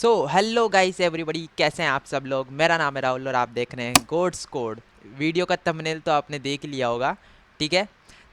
So hello guys everybody, कैसे हैं आप सब लोग। मेरा नाम है राहुल और आप देख रहे हैं गोड्स कोड। वीडियो का थंबनेल तो आपने देख लिया होगा, ठीक है।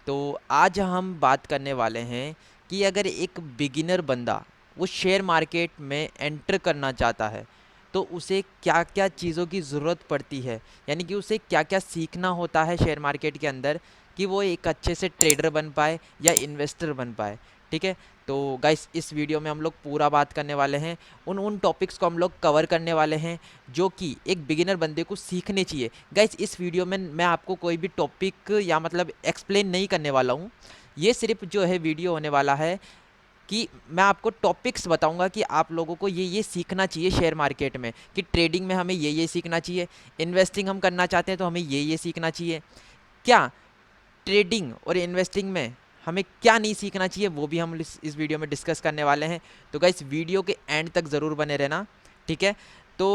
तो आज हम बात करने वाले हैं कि अगर एक बिगिनर बंदा वो शेयर मार्केट में एंटर करना चाहता है तो उसे क्या क्या चीज़ों की ज़रूरत पड़ती है, यानी कि उसे क्या क्या सीखना होता है शेयर मार्केट के अंदर कि वो एक अच्छे से ट्रेडर बन पाए या इन्वेस्टर बन पाए, ठीक है। तो गाइस इस वीडियो में हम लोग पूरा बात करने वाले हैं, उन उन टॉपिक्स को हम लोग कवर करने वाले हैं जो कि एक बिगिनर बंदे को सीखने चाहिए। गाइस इस वीडियो में मैं आपको कोई भी टॉपिक या मतलब एक्सप्लेन नहीं करने वाला हूँ। ये सिर्फ जो है वीडियो होने वाला है कि मैं आपको टॉपिक्स बताऊंगा कि आप लोगों को ये सीखना चाहिए शेयर मार्केट में, कि ट्रेडिंग में हमें ये सीखना चाहिए, इन्वेस्टिंग हम करना चाहते हैं तो हमें ये सीखना चाहिए। क्या ट्रेडिंग और इन्वेस्टिंग में हमें क्या नहीं सीखना चाहिए वो भी हम इस वीडियो में डिस्कस करने वाले हैं। तो गाइस वीडियो के एंड तक ज़रूर बने रहना, ठीक है। तो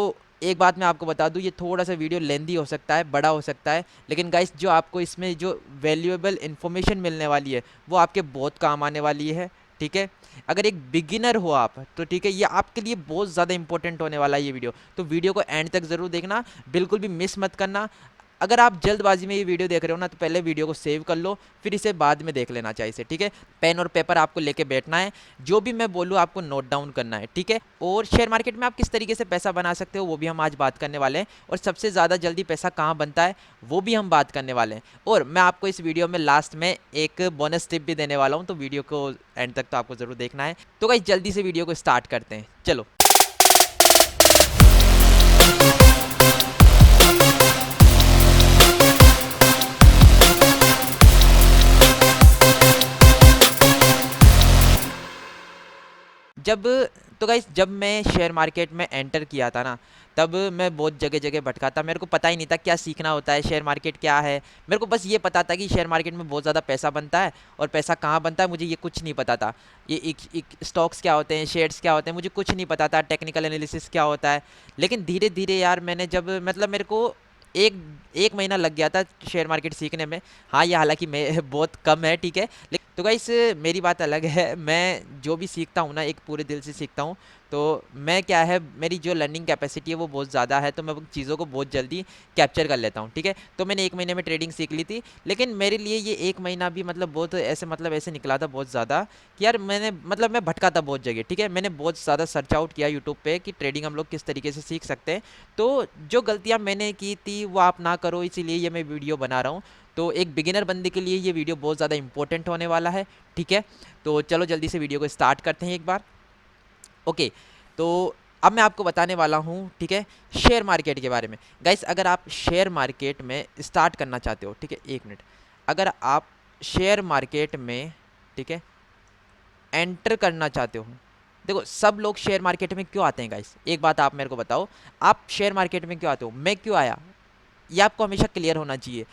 एक बात मैं आपको बता दूं, ये थोड़ा सा वीडियो लेंदी हो सकता है, बड़ा हो सकता है, लेकिन गाइस जो आपको इसमें जो वैल्यूएबल इन्फॉर्मेशन मिलने वाली है वो आपके बहुत काम आने वाली है, ठीक है। अगर एक बिगिनर हो आप तो ठीक है, ये आपके लिए बहुत ज़्यादा इंपॉर्टेंट होने वाला है ये वीडियो। तो वीडियो को एंड तक ज़रूर देखना, बिल्कुल भी मिस मत करना। अगर आप जल्दबाजी में ये वीडियो देख रहे हो ना तो पहले वीडियो को सेव कर लो, फिर इसे बाद में देख लेना चाहिए से, ठीक है। पेन और पेपर आपको लेके बैठना है, जो भी मैं बोलूँ आपको नोट डाउन करना है, ठीक है। और शेयर मार्केट में आप किस तरीके से पैसा बना सकते हो वो भी हम आज बात करने वाले हैं, और सबसे ज़्यादा जल्दी पैसा कहाँ बनता है वो भी हम बात करने वाले हैं। और मैं आपको इस वीडियो में लास्ट में एक बोनस टिप भी देने वाला हूँ, तो वीडियो को एंड तक तो आपको ज़रूर देखना है। तो गाइस जल्दी से वीडियो को स्टार्ट करते हैं, चलो। जब तो गाइस जब मैं शेयर मार्केट में एंटर किया था ना, तब मैं बहुत जगह जगह भटका था। मेरे को पता ही नहीं था क्या सीखना होता है, शेयर मार्केट क्या है। मेरे को बस ये पता था कि शेयर मार्केट में बहुत ज़्यादा पैसा बनता है, और पैसा कहाँ बनता है मुझे ये कुछ नहीं पता था। ये एक स्टॉक्स क्या होते हैं, शेयर्स क्या होते हैं, मुझे कुछ नहीं पता था। टेक्निकल एनालिसिस क्या होता है। लेकिन धीरे धीरे यार मैंने जब मतलब मेरे को एक एक महीना लग गया था शेयर मार्केट सीखने में। हाँ ये हालांकि मैं बहुत कम है, ठीक है। तो गाइस मेरी बात अलग है, मैं जो भी सीखता हूँ ना एक पूरे दिल से सीखता हूँ। तो मैं क्या है, मेरी जो लर्निंग कैपेसिटी है वो बहुत ज़्यादा है, तो मैं चीज़ों को बहुत जल्दी कैप्चर कर लेता हूँ, ठीक है। तो मैंने एक महीने में ट्रेडिंग सीख ली थी, लेकिन मेरे लिए ये एक महीना भी मतलब बहुत ऐसे मतलब ऐसे निकला था बहुत ज़्यादा कि यार मैंने मतलब मैं भटका था बहुत जगह, ठीक है। मैंने बहुत ज़्यादा सर्च आउट किया यूट्यूब पे कि ट्रेडिंग हम लोग किस तरीके से सीख सकते हैं। तो जो गलतियाँ मैंने की थी वो आप ना करो, इसीलिए ये मैं वीडियो बना रहा हूँ। तो एक बिगिनर बंदे के लिए ये वीडियो बहुत ज़्यादा इंपॉर्टेंट होने वाला है, ठीक है। तो चलो जल्दी से वीडियो को स्टार्ट करते हैं एक बार। ओके, तो अब मैं आपको बताने वाला हूँ, ठीक है, शेयर मार्केट के बारे में। गाइस अगर आप शेयर मार्केट में स्टार्ट करना चाहते हो, ठीक है, एक मिनट, अगर आप शेयर मार्केट में, ठीक है, एंटर करना चाहते हो, देखो सब लोग शेयर मार्केट में क्यों आते हैं गाइस, एक बात आप मेरे को बताओ, आप शेयर मार्केट में क्यों आते हो, मैं क्यों आया, ये आपको हमेशा क्लियर होना चाहिए।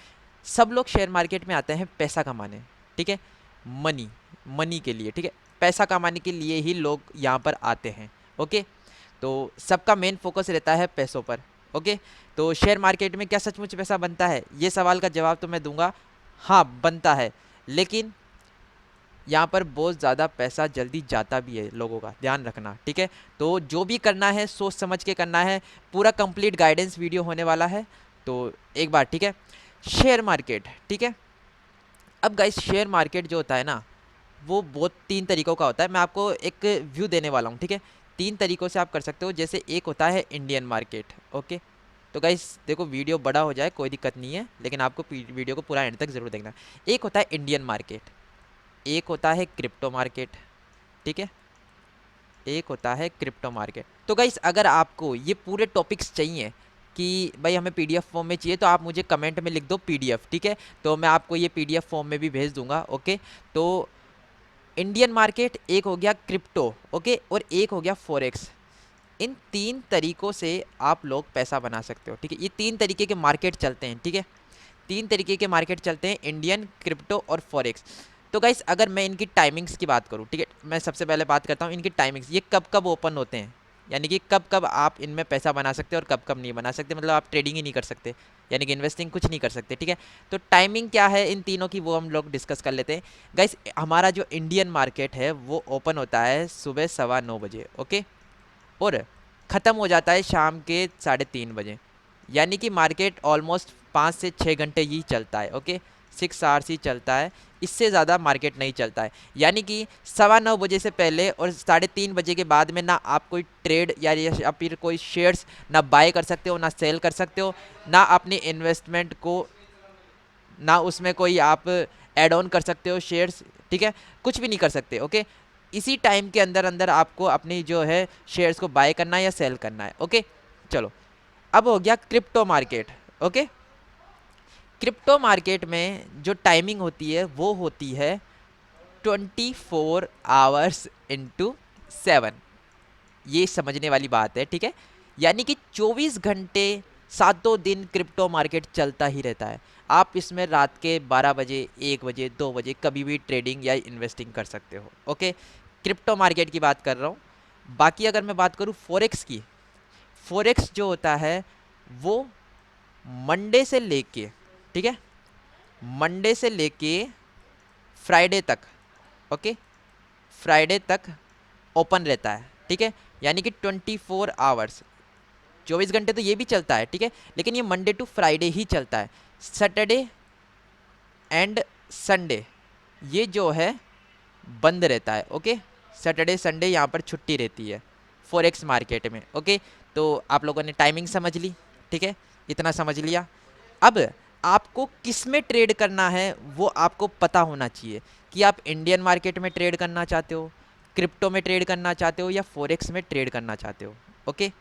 सब लोग शेयर मार्केट में आते हैं पैसा कमाने, ठीक है, मनी, मनी के लिए, ठीक है। पैसा कमाने के लिए ही लोग यहाँ पर आते हैं, ओके। तो सबका मेन फोकस रहता है पैसों पर, ओके। तो शेयर मार्केट में क्या सचमुच पैसा बनता है, ये सवाल का जवाब तो मैं दूंगा, हाँ बनता है। लेकिन यहाँ पर बहुत ज़्यादा पैसा जल्दी जाता भी है लोगों का, ध्यान रखना, ठीक है। तो जो भी करना है सोच समझ के करना है, पूरा कंप्लीट गाइडेंस वीडियो होने वाला है। तो एक बार, ठीक है, शेयर मार्केट, ठीक है। अब गाइस शेयर मार्केट जो होता है ना वो बहुत तीन तरीक़ों का होता है, मैं आपको एक व्यू देने वाला हूँ, ठीक है। तीन तरीक़ों से आप कर सकते हो, जैसे एक होता है इंडियन मार्केट, ओके। तो गाइस देखो वीडियो बड़ा हो जाए कोई दिक्कत नहीं है, लेकिन आपको वीडियो को पूरा एंड तक ज़रूर देखना है। एक होता है इंडियन मार्केट, एक होता है क्रिप्टो मार्केट, ठीक है, एक होता है क्रिप्टो मार्केट। तो गाइस अगर आपको ये पूरे टॉपिक्स चाहिए कि भाई हमें पीडीएफ फॉर्म में चाहिए, तो आप मुझे कमेंट में लिख दो पीडीएफ, ठीक है। तो मैं आपको ये पीडीएफ फॉर्म में भी भेज दूंगा, ओके। तो इंडियन मार्केट एक हो गया, क्रिप्टो, ओके, और एक हो गया फॉरेक्स। इन तीन तरीकों से आप लोग पैसा बना सकते हो, ठीक है। ये तीन तरीके के मार्केट चलते हैं, ठीक है, तीन तरीके के मार्केट चलते हैं, इंडियन, क्रिप्टो और फॉरेक्स। तो गाइस अगर मैं इनकी टाइमिंग्स की बात करूँ, ठीक है, मैं सबसे पहले बात करता हूँ इनकी टाइमिंग्स, ये कब कब ओपन होते हैं, यानी कि कब कब आप इनमें पैसा बना सकते हो और कब कब नहीं बना सकते, मतलब आप ट्रेडिंग ही नहीं कर सकते, यानी कि इन्वेस्टिंग कुछ नहीं कर सकते, ठीक है। तो टाइमिंग क्या है इन तीनों की वो हम लोग डिस्कस कर लेते हैं। गाइस हमारा जो इंडियन मार्केट है वो ओपन होता है सुबह 9:15 बजे, ओके। और ख़त्म हो जाता है शाम के 3:30 बजे। यानी कि मार्केट ऑलमोस्ट 5 से 6 घंटे ही चलता है। ओके, 6 आवर्स ही चलता है, इससे ज़्यादा मार्केट नहीं चलता है। यानी कि 9:15 बजे से पहले और 3:30 बजे के बाद में ना आप कोई ट्रेड या फिर कोई शेयर्स ना बाय कर सकते हो, ना सेल कर सकते हो, ना अपनी इन्वेस्टमेंट को, ना उसमें कोई आप ऐड ऑन कर सकते हो शेयर्स, ठीक है, कुछ भी नहीं कर सकते। ओके, इसी टाइम के अंदर अंदर आपको अपनी जो है शेयर्स को बाय करना है या सेल करना है। ओके, चलो, अब हो गया crypto market. Okay, crypto market में जो टाइमिंग होती है वो होती है 24 आवर्स इंटू 7। ये समझने वाली बात है, ठीक है। यानी कि 24 घंटे, सातों दिन क्रिप्टो मार्केट चलता ही रहता है। आप इसमें रात के 12 बजे, 1 बजे, 2 बजे कभी भी ट्रेडिंग या इन्वेस्टिंग कर सकते हो। ओके, क्रिप्टो मार्केट की बात कर रहा हूँ। बाकी अगर मैं बात करूँ फॉरेक्स की, फॉरेक्स जो होता है वो मंडे से लेके, ठीक है, मंडे से लेके फ्राइडे तक, ओके, फ्राइडे तक ओपन रहता है, ठीक है। यानी कि 24 आवर्स, 24 घंटे तो ये भी चलता है, ठीक है, लेकिन ये मंडे टू फ्राइडे ही चलता है। सैटरडे एंड संडे ये जो है बंद रहता है। ओके, सैटरडे संडे यहाँ पर छुट्टी रहती है फॉरेक्स मार्केट में। ओके, तो आप लोगों ने टाइमिंग समझ ली, ठीक है, इतना समझ लिया। अब आपको किस में ट्रेड करना है वो आपको पता होना चाहिए कि आप इंडियन मार्केट में ट्रेड करना चाहते हो, क्रिप्टो में ट्रेड करना चाहते हो, या फॉरेक्स में ट्रेड करना चाहते हो। ओके,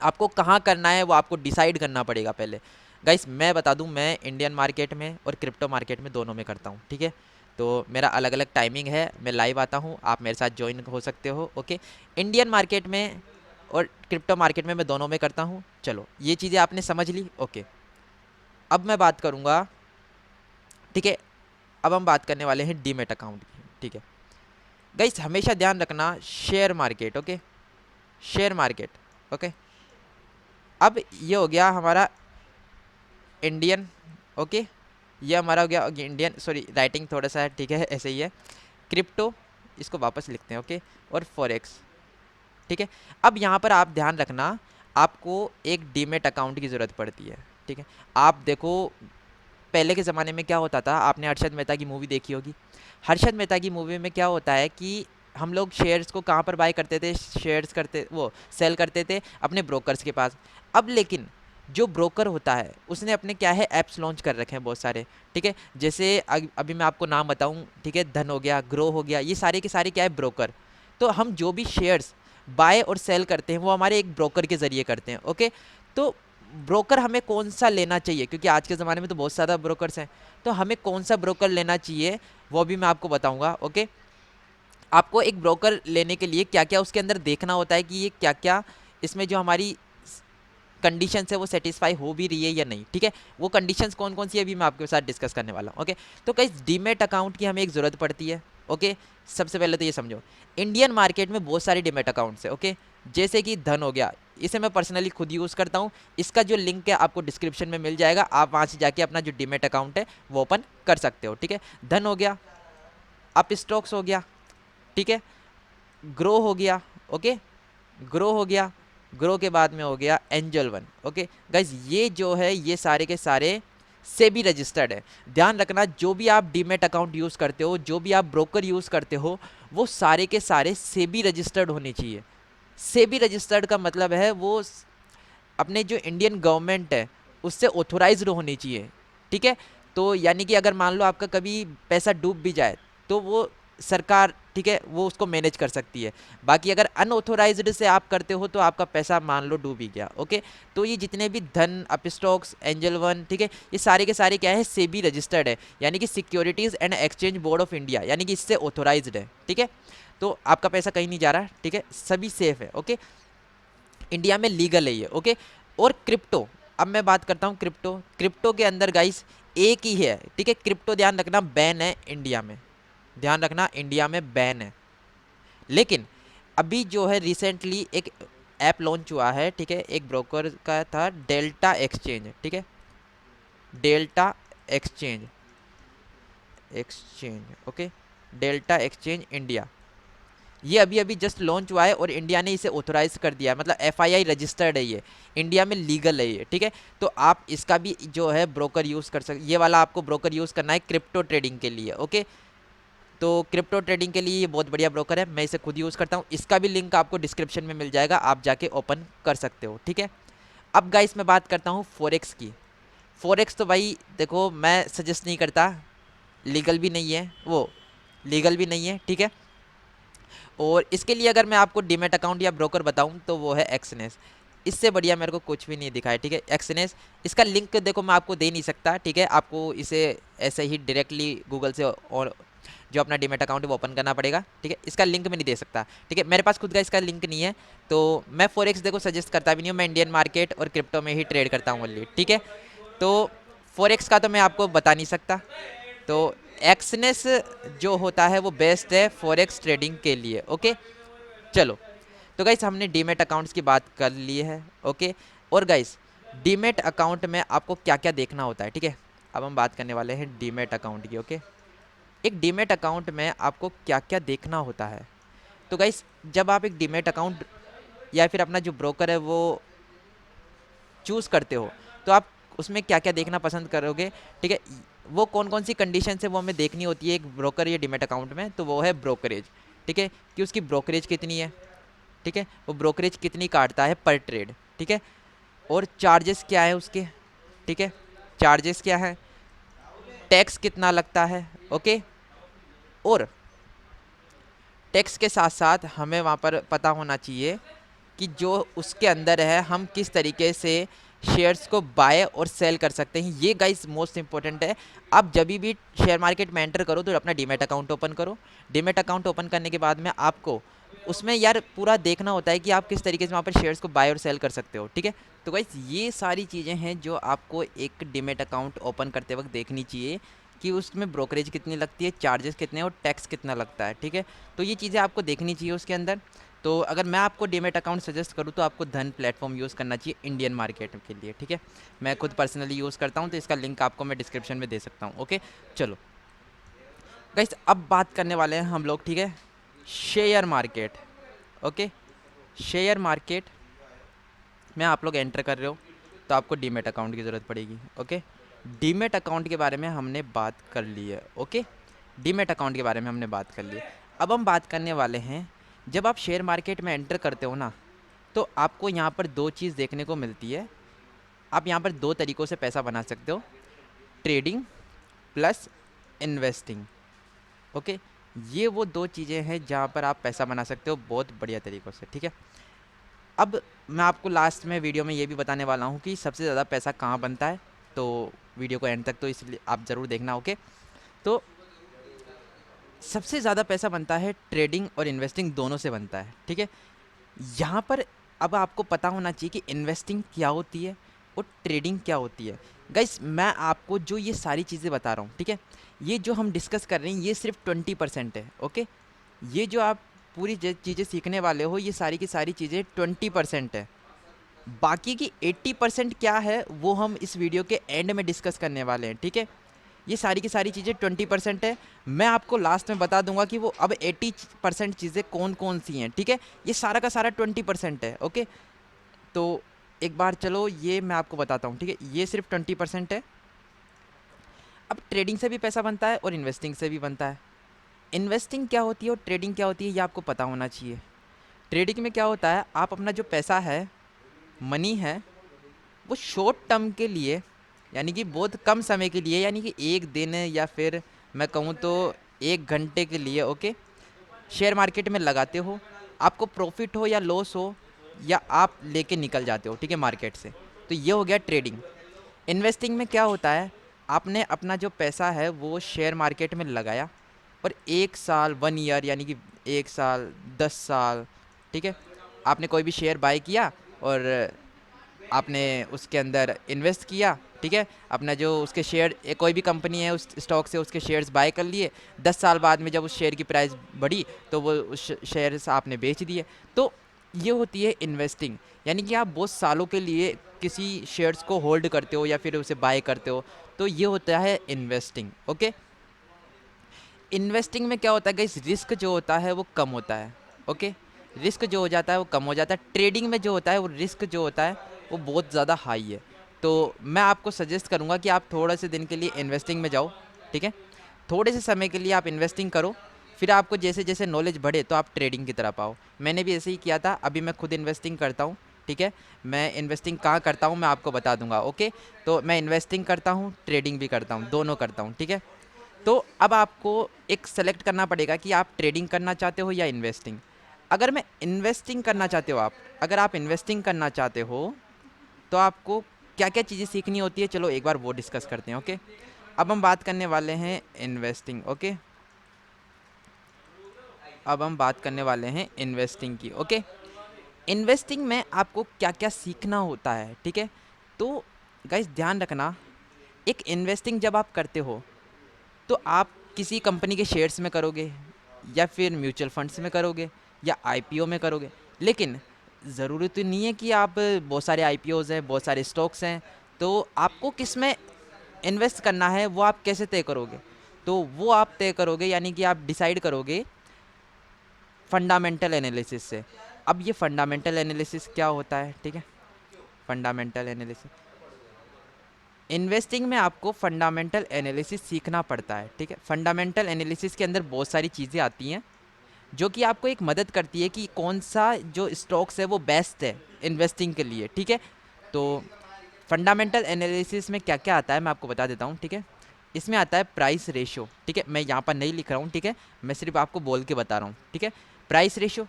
आपको कहाँ करना है वो आपको डिसाइड करना पड़ेगा पहले। गाइस मैं बता दूं, मैं इंडियन मार्केट में और क्रिप्टो मार्केट में दोनों में करता हूँ, ठीक है। तो मेरा अलग अलग टाइमिंग है, मैं लाइव आता हूँ, आप मेरे साथ ज्वाइन हो सकते हो। ओके, इंडियन मार्केट में और क्रिप्टो मार्केट में मैं दोनों में करता हूँ। चलो, ये चीज़ें आपने समझ ली। ओके, अब मैं बात करूँगा, ठीक है, अब हम बात करने वाले हैं डीमेट अकाउंट की, ठीक है। गाइस हमेशा ध्यान रखना, share market, okay, share market, okay. अब ये हो गया हमारा इंडियन, ओके, ये हमारा हो गया इंडियन, सॉरी राइटिंग थोड़ा सा है, ठीक है, ऐसे ही है। क्रिप्टो, इसको वापस लिखते हैं, ओके, और फॉरेक्स, ठीक है। अब यहाँ पर आप ध्यान रखना, आपको एक डीमेट अकाउंट की ज़रूरत पड़ती है, ठीक है। आप देखो पहले के ज़माने में क्या होता था, आपने हर्षद मेहता की मूवी देखी होगी। हर्षद मेहता की मूवी में क्या होता है कि हम लोग शेयर्स को कहाँ पर बाय करते थे, शेयर्स करते वो सेल करते थे अपने ब्रोकर्स के पास। अब लेकिन जो ब्रोकर होता है उसने अपने क्या है ऐप्स लॉन्च कर रखे हैं बहुत सारे, ठीक है। जैसे अभी मैं आपको नाम बताऊं, ठीक है, धन हो गया, ग्रो हो गया, ये सारे के सारे क्या है ब्रोकर। तो हम जो भी शेयर्स बाय और सेल करते हैं वो हमारे एक ब्रोकर के ज़रिए करते हैं। ओके, तो ब्रोकर हमें कौन सा लेना चाहिए, क्योंकि आज के ज़माने में तो बहुत ज़्यादा ब्रोकर्स हैं, तो हमें कौन सा ब्रोकर लेना चाहिए वो भी मैं आपको बताऊंगा। ओके, आपको एक ब्रोकर लेने के लिए क्या क्या उसके अंदर देखना होता है कि ये क्या क्या इसमें जो हमारी कंडीशन है वो सेटिस्फाई हो भी रही है या नहीं, ठीक है। वो कंडीशंस कौन कौन सी है अभी मैं आपके साथ डिस्कस करने वाला हूँ। ओके, तो कई डीमेट अकाउंट की हमें एक ज़रूरत पड़ती है। ओके, सबसे पहले तो ये समझो, इंडियन मार्केट में बहुत सारे डीमेट अकाउंट्स है। ओके, जैसे कि धन हो गया, इसे मैं पर्सनली खुद यूज़ करता हूँ। इसका जो लिंक है आपको डिस्क्रिप्शन में मिल जाएगा, आप वहाँ से जाके अपना जो डीमेट अकाउंट है वो ओपन कर सकते हो, ठीक है। धन हो गया, अप स्टॉक्स हो गया, ठीक है, ग्रो हो गया, ओके, ग्रो हो गया, ग्रो के बाद में हो गया एंजल वन। ओके गाइज, ये जो है ये सारे के सारे सेबी रजिस्टर्ड है। ध्यान रखना, जो भी आप डीमेट अकाउंट यूज़ करते हो, जो भी आप ब्रोकर यूज़ करते हो, वो सारे के सारे सेबी रजिस्टर्ड होने चाहिए। सेबी रजिस्टर्ड का मतलब है वो अपने जो इंडियन गवर्नमेंट है उससे ऑथोराइज्ड होनी चाहिए, ठीक है। तो यानी कि अगर मान लो आपका कभी पैसा डूब भी जाए तो वो सरकार, ठीक है, वो उसको मैनेज कर सकती है। बाकी अगर अनऑथोराइज्ड से आप करते हो तो आपका पैसा मान लो डूब ही गया। ओके, तो ये जितने भी धन, अपस्टॉक्स, एंजल वन, ठीक है, ये सारे के सारे क्या है, सेबी रजिस्टर्ड है, यानी कि securities and exchange board of India, यानी कि इससे ऑथोराइज्ड है, ठीक है। तो आपका पैसा कहीं नहीं जा रहा, ठीक है, सभी सेफ है। ओके, इंडिया में लीगल है ये। ओके, और क्रिप्टो, अब मैं बात करता हूँ क्रिप्टो। क्रिप्टो के अंदर गाइस एक ही है, ठीक है, क्रिप्टो ध्यान रखना बैन है इंडिया में, ध्यान रखना इंडिया में बैन है। लेकिन अभी जो है रिसेंटली एक ऐप लॉन्च हुआ है, ठीक है, एक ब्रोकर का था, डेल्टा एक्सचेंज, ठीक है, delta exchange, exchange, okay, delta exchange India, ये अभी अभी जस्ट लॉन्च हुआ है और इंडिया ने इसे ऑथोराइज कर दिया है, मतलब FII रजिस्टर्ड है, ये इंडिया में लीगल है ये, ठीक है। तो आप इसका भी जो है ब्रोकर यूज़ कर सकते, ये वाला आपको ब्रोकर यूज़ करना है क्रिप्टो ट्रेडिंग के लिए, ओके। तो क्रिप्टो ट्रेडिंग के लिए ये बहुत बढ़िया ब्रोकर है, मैं इसे खुद यूज़ करता हूँ, इसका भी लिंक आपको डिस्क्रिप्शन में मिल जाएगा, आप जाके ओपन कर सकते हो, ठीक है। अब गाइस मैं बात करता हूँ फॉरेक्स की। फॉरेक्स तो भाई देखो मैं सजेस्ट नहीं करता, लीगल भी नहीं है वो, लीगल भी नहीं है, ठीक है। और इसके लिए अगर मैं आपको डीमेट अकाउंट या ब्रोकर बताऊं तो वो है एक्सनेस, इससे बढ़िया मेरे को कुछ भी नहीं दिखा है, ठीक है। एक्सनेस, इसका लिंक देखो मैं आपको दे नहीं सकता, ठीक है, आपको इसे ऐसे ही डायरेक्टली गूगल से और जो अपना डीमेट अकाउंट है वो ओपन करना पड़ेगा, ठीक है। इसका लिंक मैं नहीं दे सकता, ठीक है, मेरे पास खुद का इसका लिंक नहीं है। तो मैं फॉरेक्स देखो सजेस्ट करता भी नहीं हूँ, मैं इंडियन मार्केट और क्रिप्टो में ही ट्रेड करता हूँ ओनली, ठीक है। तो फॉरेक्स का तो मैं आपको बता नहीं सकता। तो एक्सनेस जो होता है वो बेस्ट है फॉरेक्स ट्रेडिंग के लिए, ओके। चलो, तो गाइस हमने डीमेट अकाउंट्स की बात कर ली है, ओके। और गाइस डीमेट अकाउंट में आपको क्या क्या देखना होता है, ठीक है। अब हम बात करने वाले हैं डीमेट अकाउंट की, ओके। एक डीमेट अकाउंट में आपको क्या क्या देखना होता है। तो गाइस जब आप एक डीमेट अकाउंट या फिर अपना जो ब्रोकर है वो चूज़ करते हो, तो आप उसमें क्या क्या देखना पसंद करोगे, ठीक है। वो कौन कौन सी कंडीशन है वो हमें देखनी होती है एक ब्रोकर या डीमेट अकाउंट में, तो वो है ब्रोकरेज, ठीक है, कि उसकी ब्रोकरेज कितनी है, ठीक है, वो ब्रोकरेज कितनी काटता है पर ट्रेड, ठीक है। और चार्जेस क्या है उसके, ठीक है, चार्जेस क्या है, टैक्स कितना लगता है, ओके। और टैक्स के साथ साथ हमें वहाँ पर पता होना चाहिए कि जो उसके अंदर है हम किस तरीके से शेयर्स को बाय और सेल कर सकते हैं, ये गाइस मोस्ट इंपॉर्टेंट है। आप जब भी शेयर मार्केट में एंटर करो तो अपना डीमेट अकाउंट ओपन करो, डीमेट अकाउंट ओपन करने के बाद में आपको उसमें यार पूरा देखना होता है कि आप किस तरीके से वहाँ पर शेयर्स को बाय और सेल कर सकते हो, ठीक है। तो गाइस ये सारी चीज़ें हैं जो आपको एक डीमेट अकाउंट ओपन करते वक्त देखनी चाहिए, कि उसमें ब्रोकरेज कितनी लगती है, चार्जेस कितने और टैक्स कितना लगता है, ठीक है। तो ये चीज़ें आपको देखनी चाहिए उसके अंदर। तो अगर मैं आपको डीमेट अकाउंट सजेस्ट करूँ तो आपको धन प्लेटफॉर्म यूज़ करना चाहिए इंडियन मार्केट के लिए, ठीक है। मैं खुद पर्सनली यूज़ करता हूँ तो इसका लिंक आपको मैं डिस्क्रिप्शन में दे सकता हूँ, ओके। चलो गाइस अब बात करने वाले हैं हम लोग, ठीक है, share market, okay. Share market में आप लोग एंटर कर रहे हो तो आपको डीमेट अकाउंट की ज़रूरत पड़ेगी, ओके। डीमेट अकाउंट के बारे में हमने बात कर ली है, ओके। डीमेट अकाउंट के बारे में हमने बात कर ली है। अब हम बात करने वाले हैं, जब आप शेयर मार्केट में एंटर करते हो ना, तो आपको यहाँ पर दो चीज़ देखने को मिलती है। आप यहाँ पर दो तरीक़ों से पैसा बना सकते हो, ट्रेडिंग प्लस इन्वेस्टिंग, ओके। ये वो दो चीज़ें हैं जहाँ पर आप पैसा बना सकते हो बहुत बढ़िया तरीक़ों से, ठीक है। अब मैं आपको लास्ट में वीडियो में ये भी बताने वाला हूँ कि सबसे ज़्यादा पैसा कहाँ बनता है, तो वीडियो को एंड तक तो इसलिए आप ज़रूर देखना, ओके। तो सबसे ज़्यादा पैसा बनता है ट्रेडिंग और इन्वेस्टिंग दोनों से बनता है, ठीक है। यहाँ पर अब आपको पता होना चाहिए कि इन्वेस्टिंग क्या होती है और ट्रेडिंग क्या होती है। गाइस मैं आपको जो ये सारी चीज़ें बता रहा हूँ, ठीक है, ये जो हम डिस्कस कर रहे हैं ये सिर्फ 20% है, ओके। ये जो आप पूरी चीज़ें सीखने वाले हो ये सारी की सारी चीज़ें 20% है, बाकी की 80% क्या है वो हम इस वीडियो के एंड में डिस्कस करने वाले हैं, ठीक है। ये सारी की सारी चीज़ें 20% है, मैं आपको लास्ट में बता दूंगा कि वो अब 80% चीज़ें कौन कौन सी हैं, ठीक है। ये सारा का सारा 20% है, ओके। तो एक बार चलो ये मैं आपको बताता हूँ, ठीक है, ये सिर्फ 20% है। अब ट्रेडिंग से भी पैसा बनता है और इन्वेस्टिंग से भी बनता है। इन्वेस्टिंग क्या होती है और ट्रेडिंग क्या होती है ये आपको पता होना चाहिए। ट्रेडिंग में क्या होता है, आप अपना जो पैसा है, मनी है, वो शॉर्ट टर्म के लिए, यानी कि बहुत कम समय के लिए, यानी कि एक दिन या फिर मैं कहूँ तो एक घंटे के लिए, ओके, शेयर मार्केट में लगाते हो। आपको प्रॉफिट हो या लॉस हो, या आप लेके निकल जाते हो, ठीक है, मार्केट से। तो ये हो गया ट्रेडिंग। इन्वेस्टिंग में क्या होता है, आपने अपना जो पैसा है वो शेयर मार्केट में लगाया और 1 साल 1 ईयर यानी कि 1 साल 10 साल, ठीक है, आपने कोई भी शेयर बाय किया और आपने उसके अंदर इन्वेस्ट किया, ठीक है। अपना जो उसके शेयर कोई भी कंपनी है उस स्टॉक से उसके शेयर्स बाय कर लिए, 10 साल बाद में जब उस शेयर की प्राइस बढ़ी तो वो उस शेयर्स आपने बेच दिए। तो ये होती है इन्वेस्टिंग, यानी कि आप बहुत सालों के लिए किसी शेयर्स को होल्ड करते हो या फिर उसे बाय करते हो, तो ये होता है इन्वेस्टिंग, ओके। इन्वेस्टिंग में क्या होता है गाइस, रिस्क जो होता है वो कम होता है, ओके। रिस्क जो हो जाता है वो कम हो जाता है। ट्रेडिंग में जो होता है वो रिस्क जो होता है वो बहुत ज़्यादा हाई है। तो मैं आपको सजेस्ट करूँगा कि आप थोड़े से दिन के लिए इन्वेस्टिंग में जाओ, ठीक है। थोड़े से समय के लिए आप इन्वेस्टिंग करो, फिर आपको जैसे जैसे नॉलेज बढ़े तो आप ट्रेडिंग की तरफ आओ। मैंने भी ऐसे ही किया था, अभी मैं खुद इन्वेस्टिंग करता हूँ, ठीक है। मैं इन्वेस्टिंग कहाँ करता हूँ मैं आपको बता दूंगा, ओके। तो मैं इन्वेस्टिंग करता हूँ, ट्रेडिंग भी करता हूँ, दोनों करता हूँ, ठीक है। तो अब आपको एक सेलेक्ट करना पड़ेगा कि आप ट्रेडिंग करना चाहते हो या इन्वेस्टिंग। अगर मैं इन्वेस्टिंग करना चाहते हो आप अगर आप इन्वेस्टिंग करना चाहते हो तो आपको क्या क्या चीज़ें सीखनी होती है, चलो एक बार वो डिस्कस करते हैं, ओके। अब हम बात करने वाले हैं इन्वेस्टिंग, ओके। अब हम बात करने वाले हैं इन्वेस्टिंग की, ओके। इन्वेस्टिंग में आपको क्या क्या सीखना होता है, ठीक है। तो गाइस ध्यान रखना, एक इन्वेस्टिंग जब आप करते हो तो आप किसी कंपनी के शेयर्स में करोगे या फिर म्यूचुअल फंड्स में करोगे या आईपीओ में करोगे। लेकिन ज़रूरी तो नहीं है कि आप बहुत सारे आईपीओज हैं, बहुत सारे स्टॉक्स हैं, तो आपको किस में इन्वेस्ट करना है वो आप कैसे तय करोगे। तो वो आप तय करोगे, यानी कि आप डिसाइड करोगे फंडामेंटल एनालिसिस से। अब ये फंडामेंटल एनालिसिस क्या होता है, ठीक है। फंडामेंटल एनालिसिस, इन्वेस्टिंग में आपको फंडामेंटल एनालिसिस सीखना पड़ता है, ठीक है। फंडामेंटल एनालिसिस के अंदर बहुत सारी चीज़ें आती हैं जो कि आपको एक मदद करती है कि कौन सा जो स्टॉक्स है वो बेस्ट है इन्वेस्टिंग के लिए, ठीक है। तो फंडामेंटल एनालिसिस में क्या क्या आता है मैं आपको बता देता हूँ, ठीक है। इसमें आता है प्राइस रेशियो, ठीक है। मैं यहाँ पर नहीं लिख रहा हूँ, ठीक है, मैं सिर्फ आपको बोल के बता रहा हूँ, ठीक है। Price ratio,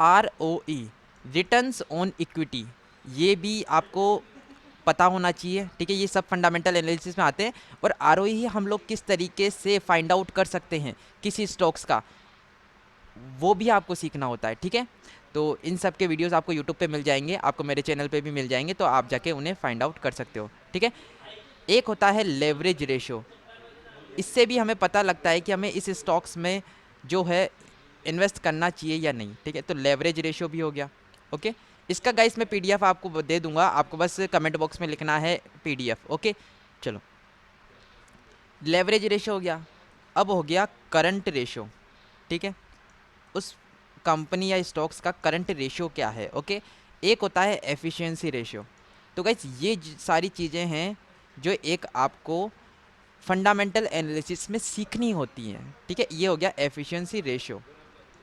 ROE, returns on equity, ये भी आपको पता होना चाहिए, ठीक है। ये सब फंडामेंटल एनालिसिस में आते हैं। और ROE हम लोग किस तरीके से फाइंड आउट कर सकते हैं किसी स्टॉक्स का, वो भी आपको सीखना होता है, ठीक है। तो इन सब के वीडियोस आपको यूट्यूब पे मिल जाएंगे, आपको मेरे चैनल पे भी मिल जाएंगे, तो आप जाके उन्हें फाइंड आउट कर सकते हो, ठीक है। एक होता है लेवरेज रेशो, इससे भी हमें पता लगता है कि हमें इस स्टॉक्स में जो है इन्वेस्ट करना चाहिए या नहीं, ठीक है। तो लेवरेज रेशो भी हो गया, ओके। इसका गाइस मैं पीडीएफ आपको दे दूंगा, आपको बस कमेंट बॉक्स में लिखना है पीडीएफ, ओके। चलो, लेवरेज रेशो हो गया। अब हो गया करंट रेशो, ठीक है। उस कंपनी या स्टॉक्स का करंट रेशियो क्या है, ओके। एक होता है एफिशिएंसी रेशियो। तो गाइस ये सारी चीज़ें हैं जो एक आपको फंडामेंटल एनालिसिस में सीखनी होती हैं, ठीक है। ये हो गया एफिशिएंसी रेशियो,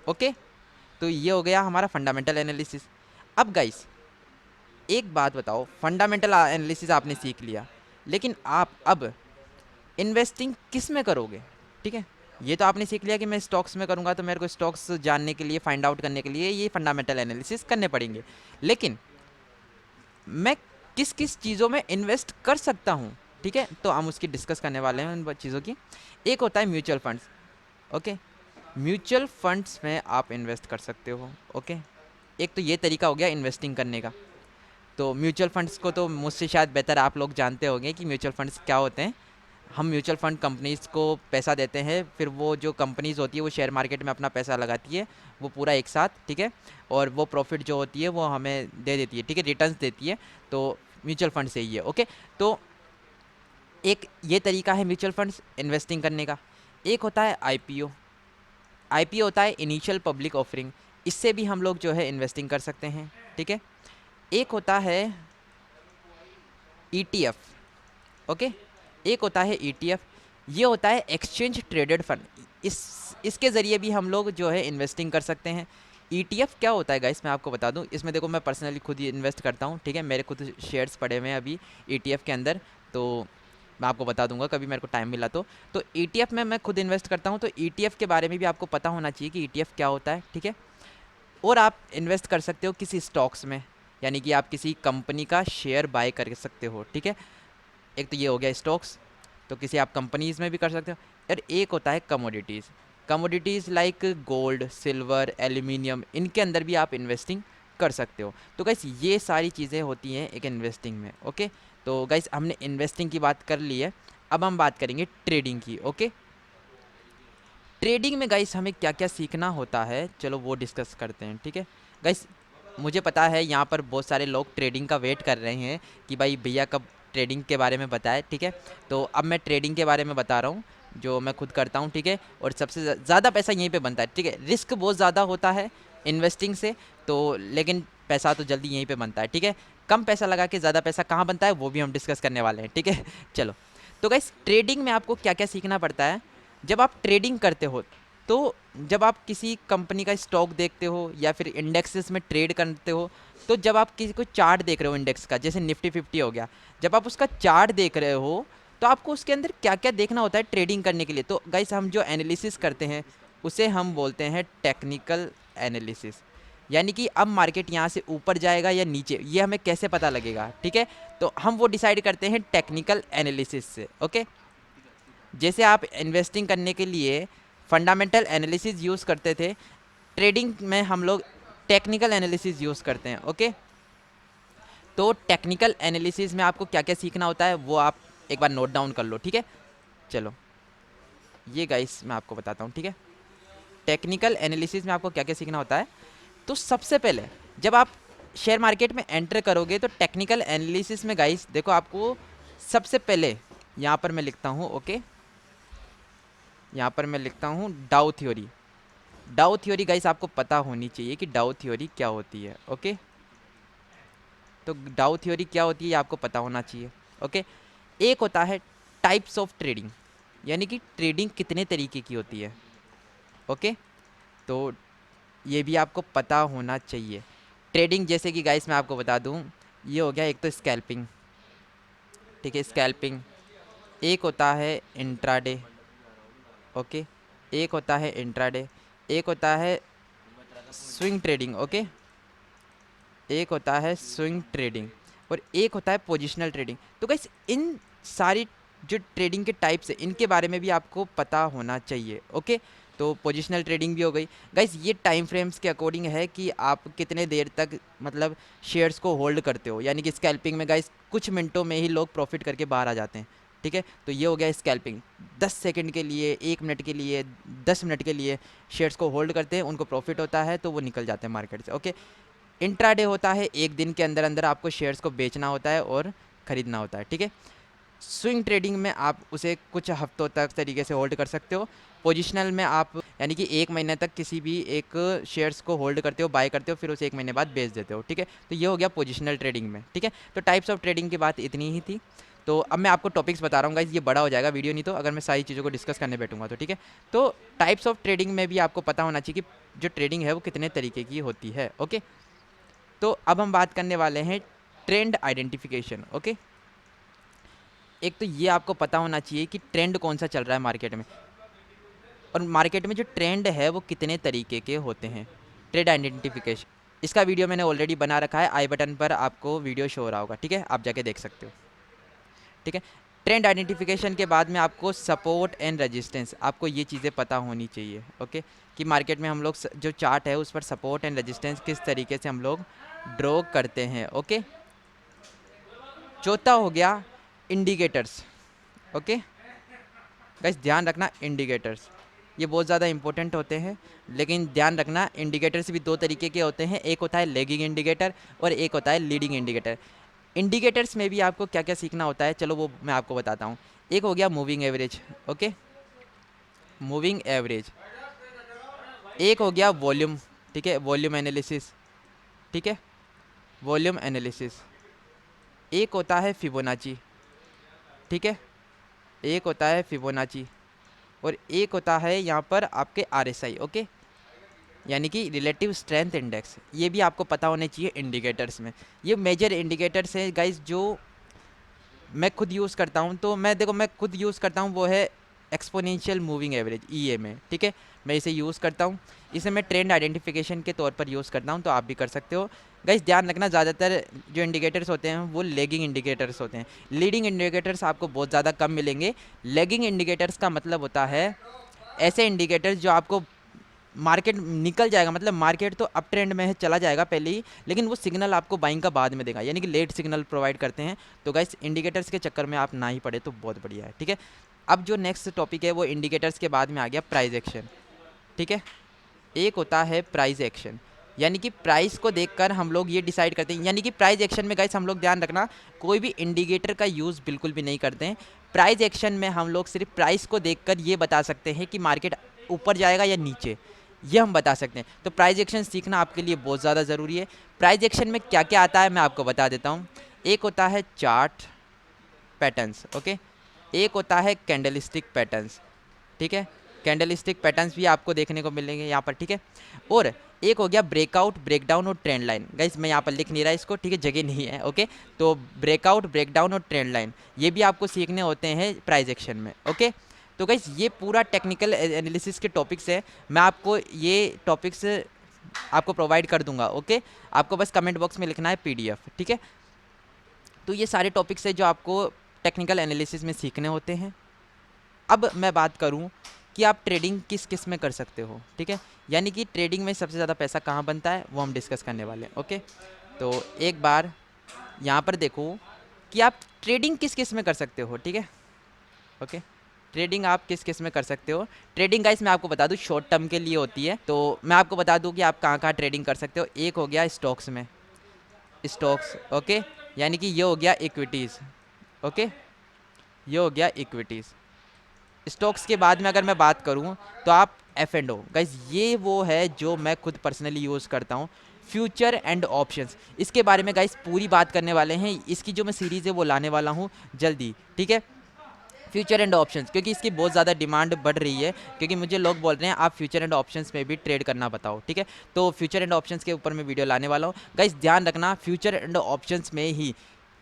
ओके। तो ये हो गया हमारा फंडामेंटल एनालिसिस। अब गाइस एक बात बताओ, फंडामेंटल एनालिसिस आपने सीख लिया, लेकिन आप अब इन्वेस्टिंग किस में करोगे, ठीक है। ये तो आपने सीख लिया कि मैं स्टॉक्स में करूंगा, तो मेरे को स्टॉक्स जानने के लिए, फाइंड आउट करने के लिए ये फंडामेंटल एनालिसिस करने पड़ेंगे। लेकिन मैं किस किस चीज़ों में इन्वेस्ट कर सकता हूँ, ठीक है। तो हम उसकी डिस्कस करने वाले हैं उन चीज़ों की। एक होता है mutual funds, okay. Mutual funds में आप इन्वेस्ट कर सकते हो, ओके। एक तो ये तरीका हो गया इन्वेस्टिंग करने का। तो म्यूचुअल फंड्स को तो मुझसे शायद बेहतर आप लोग जानते होंगे कि म्यूचुअल फंड्स क्या होते हैं। हम म्यूचुअल फंड कंपनीज़ को पैसा देते हैं, फिर वो जो कंपनीज़ होती है वो शेयर मार्केट में अपना पैसा लगाती है, वो पूरा एक साथ, ठीक है। और वो प्रॉफिट जो होती है वो हमें दे देती है, ठीक है, रिटर्न्स देती है। तो म्यूचुअल फंड से ही है, ओके। तो एक ये तरीका है म्यूचुअल फंड्स इन्वेस्टिंग करने का। एक होता है आईपीओ। आईपीओ होता है इनिशियल पब्लिक ऑफरिंग, इससे भी हम लोग जो है इन्वेस्टिंग कर सकते हैं, ठीक है। एक होता है ईटीएफ, ओके। एक होता है ईटीएफ, ये होता है एक्सचेंज ट्रेडेड फंड। इसके ज़रिए भी हम लोग जो है इन्वेस्टिंग कर सकते हैं। ईटीएफ क्या होता है गाइस मैं आपको बता दूं, इसमें देखो मैं पर्सनली खुद ही इन्वेस्ट करता हूं, ठीक है। मेरे खुद शेयर्स पड़े हुए हैं अभी ईटीएफ के अंदर, तो मैं आपको बता दूंगा कभी मेरे को टाइम मिला तो ईटीएफ में मैं खुद इन्वेस्ट करता हूं। तो ईटीएफ के बारे में भी आपको पता होना चाहिए कि ईटीएफ क्या होता है, ठीक है। और आप इन्वेस्ट कर सकते हो किसी स्टॉक्स में, यानी कि आप किसी कंपनी का शेयर बाय कर सकते हो, ठीक है। एक तो ये हो गया स्टॉक्स, तो किसी आप कंपनीज़ में भी कर सकते हो। और एक होता है commodities. Commodities like gold, silver, aluminium, इनके अंदर भी आप इन्वेस्टिंग कर सकते हो। तो गाइस ये सारी चीज़ें होती हैं एक इन्वेस्टिंग में, ओके। तो गाइस हमने इन्वेस्टिंग की बात कर ली है, अब हम बात करेंगे ट्रेडिंग की, ओके। ट्रेडिंग में गाइस हमें क्या क्या सीखना होता है, चलो वो डिस्कस करते हैं, ठीक है। गाइस मुझे पता है यहाँ पर बहुत सारे लोग ट्रेडिंग का वेट कर रहे हैं कि भाई भैया कब ट्रेडिंग के बारे में बताए, ठीक है। तो अब मैं ट्रेडिंग के बारे में बता रहा हूँ। जो मैं खुद करता हूँ, ठीक है। और सबसे ज़्यादा पैसा यहीं पे बनता है, ठीक है। रिस्क बहुत ज़्यादा होता है इन्वेस्टिंग से, तो लेकिन पैसा तो जल्दी यहीं पे बनता है, ठीक है। कम पैसा लगा के ज़्यादा पैसा कहाँ बनता है वो भी हम डिस्कस करने वाले हैं, ठीक है। चलो, तो गाइस ट्रेडिंग में आपको क्या क्या सीखना पड़ता है जब आप ट्रेडिंग करते हो। तो जब आप किसी कंपनी का स्टॉक देखते हो या फिर इंडेक्सेस में ट्रेड करते हो, तो जब आप किसी को चार्ट देख रहे हो इंडेक्स का, जैसे निफ्टी 50 हो गया, जब आप उसका चार्ट देख रहे हो तो आपको उसके अंदर क्या क्या देखना होता है ट्रेडिंग करने के लिए। तो गाइस हम जो एनालिसिस करते हैं उसे हम बोलते हैं टेक्निकल एनालिसिस। यानी कि अब मार्केट यहाँ से ऊपर जाएगा या नीचे, ये हमें कैसे पता लगेगा, ठीक है। तो हम वो डिसाइड करते हैं टेक्निकल एनालिसिस से, ओके। जैसे आप इन्वेस्टिंग करने के लिए फंडामेंटल एनालिसिस यूज़ करते थे, ट्रेडिंग में हम लोग टेक्निकल एनालिसिस यूज़ करते हैं, ओके। तो टेक्निकल एनालिसिस में आपको क्या क्या सीखना होता है वो आप एक बार नोट डाउन कर लो, ठीक है। चलो, ये गाइस मैं आपको बताता हूँ, ठीक है। टेक्निकल एनालिसिस में आपको क्या क्या सीखना होता है। तो सबसे पहले जब आप शेयर मार्केट में एंटर करोगे तो टेक्निकल एनालिसिस में गाइस देखो, आपको सबसे पहले यहाँ पर मैं लिखता हूँ, ओके। यहाँ पर मैं लिखता हूँ डाउ थ्योरी। डाउ थ्योरी गाइस आपको पता होनी चाहिए कि डाउ थ्योरी क्या होती है, ओके। तो डाउ थ्योरी क्या होती है ये आपको पता होना चाहिए, ओके। एक होता है टाइप्स ऑफ ट्रेडिंग, यानी कि ट्रेडिंग कितने तरीके की होती है, ओके। तो ये भी आपको पता होना चाहिए। ट्रेडिंग जैसे कि गाइस मैं आपको बता दूं, ये हो गया एक तो स्कैल्पिंग, ठीक है, स्कैल्पिंग। एक होता है इंट्राडे, ओके। एक होता है इंट्राडे, एक होता है स्विंग ट्रेडिंग, ओके। एक होता है स्विंग ट्रेडिंग और एक होता है पोजिशनल ट्रेडिंग। तो गाइस इन सारी जो ट्रेडिंग के टाइप्स है इनके बारे में भी आपको पता होना चाहिए, ओके। तो पोजिशनल ट्रेडिंग भी हो गई गाइस, ये टाइम फ्रेम्स के अकॉर्डिंग है कि आप कितने देर तक मतलब शेयर्स को होल्ड करते हो। यानी कि स्कैल्पिंग में गाइस कुछ मिनटों में ही लोग प्रॉफिट करके बाहर आ जाते हैं, ठीक है। तो ये हो गया स्कैल्पिंग, 10 सेकंड के लिए, 1 मिनट के लिए, 10 मिनट के लिए शेयर्स को होल्ड करते हैं, उनको प्रॉफिट होता है तो वो निकल जाते हैं मार्केट से, ओके। इंट्राडे होता है एक दिन के अंदर अंदर आपको शेयर्स को बेचना होता है और ख़रीदना होता है, ठीक है। स्विंग ट्रेडिंग में आप उसे कुछ हफ्तों तक तरीके से होल्ड कर सकते हो। पोजिशनल में आप यानी कि 1 महीने तक किसी भी एक शेयर्स को होल्ड करते हो, बाय करते हो, फिर उसे 1 महीने बाद बेच देते हो, ठीक है। तो ये हो गया पोजिशनल ट्रेडिंग में, ठीक है। तो टाइप्स ऑफ ट्रेडिंग की बात इतनी ही थी। तो अब मैं आपको टॉपिक्स बता रहा हूँ गाइस, ये बड़ा हो जाएगा वीडियो, नहीं तो अगर मैं सारी चीज़ों को डिस्कस करने बैठूंगा तो, ठीक है। तो टाइप्स ऑफ ट्रेडिंग में भी आपको पता होना चाहिए कि जो ट्रेडिंग है वो कितने तरीके की होती है, ओके। तो अब हम बात करने वाले हैं ट्रेंड आइडेंटिफिकेशन, ओके। एक तो ये आपको पता होना चाहिए कि ट्रेंड कौन सा चल रहा है मार्केट में, और मार्केट में जो ट्रेंड है वो कितने तरीके के होते हैं। ट्रेंड आइडेंटिफिकेशन, इसका वीडियो मैंने ऑलरेडी बना रखा है, आई बटन पर आपको वीडियो शो हो रहा होगा, ठीक है, आप जाके देख सकते हो, ठीक है। ट्रेंड आइडेंटिफिकेशन के बाद में आपको सपोर्ट एंड रेजिस्टेंस, आपको ये चीज़ें पता होनी चाहिए, ओके। कि मार्केट में हम लोग जो चार्ट है उस पर सपोर्ट एंड रेजिस्टेंस किस तरीके से हम लोग ड्रॉ करते हैं, ओके। चौथा हो गया इंडिकेटर्स, ओके। गाइस ध्यान रखना इंडिकेटर्स ये बहुत ज़्यादा इंपॉर्टेंट होते हैं, लेकिन ध्यान रखना इंडिकेटर्स भी दो तरीके के होते हैं, एक होता है लैगिंग इंडिकेटर और एक होता है लीडिंग इंडिकेटर। इंडिकेटर्स में भी आपको क्या क्या सीखना होता है, चलो वो मैं आपको बताता हूँ। एक हो गया moving average, okay, moving average. एक हो गया वॉल्यूम, ठीक है, वॉल्यूम एनालिसिस, ठीक है, वॉल्यूम एनालिसिस। एक होता है फिबोनाची, ठीक है, एक होता है फिबोनाची और एक होता है यहाँ पर आपके आरएसआई, ओके, यानी कि रिलेटिव स्ट्रेंथ इंडेक्स। ये भी आपको पता होने चाहिए इंडिकेटर्स में। ये मेजर इंडिकेटर्स हैं गाइस जो मैं खुद यूज़ करता हूँ। तो मैं खुद यूज़ करता हूँ वो है एक्सपोनेंशियल मूविंग एवरेज, ईएमए, ठीक है, मैं इसे यूज़ करता हूँ। इसे मैं ट्रेंड आइडेंटिफिकेशन के तौर पर यूज़ करता हूँ, तो आप भी कर सकते हो। गाइस ध्यान रखना, ज़्यादातर जो इंडिकेटर्स होते हैं वो लेगिंग इंडिकेटर्स होते हैं, लीडिंग इंडिकेटर्स आपको बहुत ज़्यादा कम मिलेंगे। लेगिंग इंडिकेटर्स का मतलब होता है ऐसे इंडिकेटर्स जो आपको मार्केट निकल जाएगा, मतलब मार्केट तो अप ट्रेंड में है, चला जाएगा पहले ही, लेकिन वो सिग्नल आपको बाइंग का बाद में देगा, यानी कि लेट सिग्नल प्रोवाइड करते हैं। तो गाइस इंडिकेटर्स के चक्कर में आप ना ही पड़े तो बहुत बढ़िया है, ठीक है। अब जो नेक्स्ट टॉपिक है वो इंडिकेटर्स के बाद में आ गया प्राइस एक्शन, ठीक है। एक होता है प्राइस एक्शन, यानी कि प्राइस को देखकर हम लोग ये डिसाइड करते हैं, यानी कि प्राइस एक्शन में गाइस हम लोग ध्यान रखना कोई भी इंडिकेटर का यूज़ बिल्कुल भी नहीं करते हैं। प्राइस एक्शन में हम लोग सिर्फ प्राइस को देखकर ये बता सकते हैं कि मार्केट ऊपर जाएगा या नीचे, ये हम बता सकते हैं। तो प्राइस एक्शन सीखना आपके लिए बहुत ज़्यादा ज़रूरी है। प्राइस एक्शन में क्या क्या आता है मैं आपको बता देता हूँ। एक होता है चार्ट पैटर्न्स, ओके, एक होता है कैंडलस्टिक पैटर्न्स, ठीक है, कैंडलस्टिक पैटर्न्स भी आपको देखने को मिलेंगे यहाँ पर, ठीक है। और एक हो गया ब्रेकआउट, ब्रेकडाउन और ट्रेंड लाइन। गाइस मैं यहाँ पर लिख नहीं रहा इसको, ठीक है, जगह नहीं है, ओके। तो ब्रेकआउट, ब्रेकडाउन और ट्रेंड लाइन ये भी आपको सीखने होते हैं प्राइस एक्शन में, ओके। तो गाइस ये पूरा टेक्निकल एनालिसिस के टॉपिक्स है, मैं आपको ये टॉपिक्स आपको प्रोवाइड कर दूंगा, ओके। आपको बस कमेंट बॉक्स में लिखना है PDF, ठीक है। तो ये सारे टॉपिक्स है जो आपको टेक्निकल एनालिसिस में सीखने होते हैं। अब मैं बात करूं कि आप ट्रेडिंग किस किस में कर सकते हो, ठीक है, यानी कि ट्रेडिंग में सबसे ज़्यादा पैसा कहाँ बनता है वो हम डिस्कस करने वाले हैं, ओके। तो एक बार यहाँ पर देखो कि आप ट्रेडिंग किस किस में कर सकते हो, ठीक है, ओके। ट्रेडिंग आप किस किस में कर सकते हो। ट्रेडिंग गाइस मैं आपको बता दूं शॉर्ट टर्म के लिए होती है, तो मैं आपको बता दूं कि आप कहाँ कहाँ ट्रेडिंग कर सकते हो। एक हो गया स्टॉक्स में, स्टॉक्स, ओके, यानी कि ये हो गया इक्विटीज़, ओके, ये हो गया इक्विटीज़। स्टॉक्स के बाद में अगर मैं बात करूं तो आप F&O, गाइस ये वो है जो मैं खुद पर्सनली यूज़ करता हूं। फ्यूचर एंड ऑप्शंस, इसके बारे में गाइस पूरी बात करने वाले हैं, इसकी जो मैं सीरीज़ है वो लाने वाला हूं जल्दी, ठीक है। फ्यूचर एंड ऑप्शंस क्योंकि इसकी बहुत ज़्यादा डिमांड बढ़ रही है, क्योंकि मुझे लोग बोल रहे हैं आप फ्यूचर एंड ऑप्शंस में भी ट्रेड करना बताओ, ठीक है। तो फ्यूचर एंड ऑप्शंस के ऊपर मैं वीडियो लाने वाला हूँ। गाइस ध्यान रखना फ्यूचर एंड ऑप्शंस में ही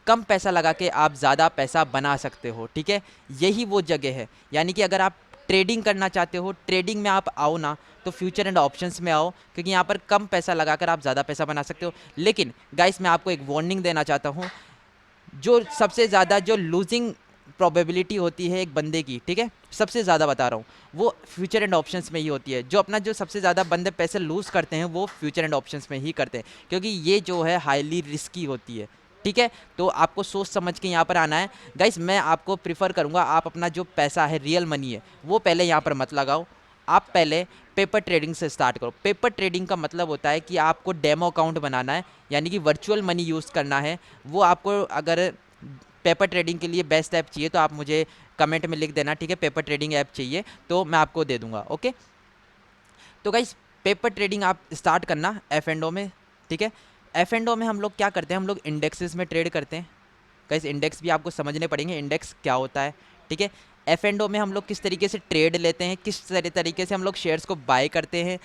कम पैसा लगा के आप ज़्यादा पैसा बना सकते हो, ठीक है। यही वो जगह है, यानी कि अगर आप ट्रेडिंग करना चाहते हो, ट्रेडिंग में आप आओ ना, तो फ्यूचर एंड ऑप्शंस में आओ, क्योंकि यहाँ पर कम पैसा लगाकर आप ज़्यादा पैसा बना सकते हो। लेकिन गाइस मैं आपको एक वार्निंग देना चाहता हूँ, जो सबसे ज़्यादा जो लूजिंग प्रोबेबिलिटी होती है एक बंदे की, ठीक है, सबसे ज़्यादा बता रहा हूँ, वो फ्यूचर एंड ऑप्शंस में ही होती है। जो अपना जो सबसे ज़्यादा बंदे पैसे लूज़ करते हैं वो फ्यूचर एंड ऑप्शंस में ही करते हैं, क्योंकि ये जो है हाईली रिस्की होती है, ठीक है। तो आपको सोच समझ के यहाँ पर आना है। गाइस मैं आपको प्रिफर करूँगा आप अपना जो पैसा है, रियल मनी है, वो पहले यहाँ पर मत लगाओ। आप पहले पेपर ट्रेडिंग से स्टार्ट करो। पेपर ट्रेडिंग का मतलब होता है कि आपको डेमो अकाउंट बनाना है, यानी कि वर्चुअल मनी यूज़ करना है। वो आपको अगर पेपर ट्रेडिंग के लिए बेस्ट ऐप चाहिए तो आप मुझे कमेंट में लिख देना, ठीक है, पेपर ट्रेडिंग ऐप चाहिए तो मैं आपको दे दूंगा, ओके। तो गाइस पेपर ट्रेडिंग आप स्टार्ट करना F&O में, ठीक है। F&O में हम लोग क्या करते हैं, हम लोग इंडेक्सेस में ट्रेड करते हैं। गाइस इंडेक्स भी आपको समझने पड़ेंगे, इंडेक्स क्या होता है, ठीक है। F&O में हम लोग किस तरीके से ट्रेड लेते हैं, किस तरीके से हम लोग शेयर्स को बाय करते हैं,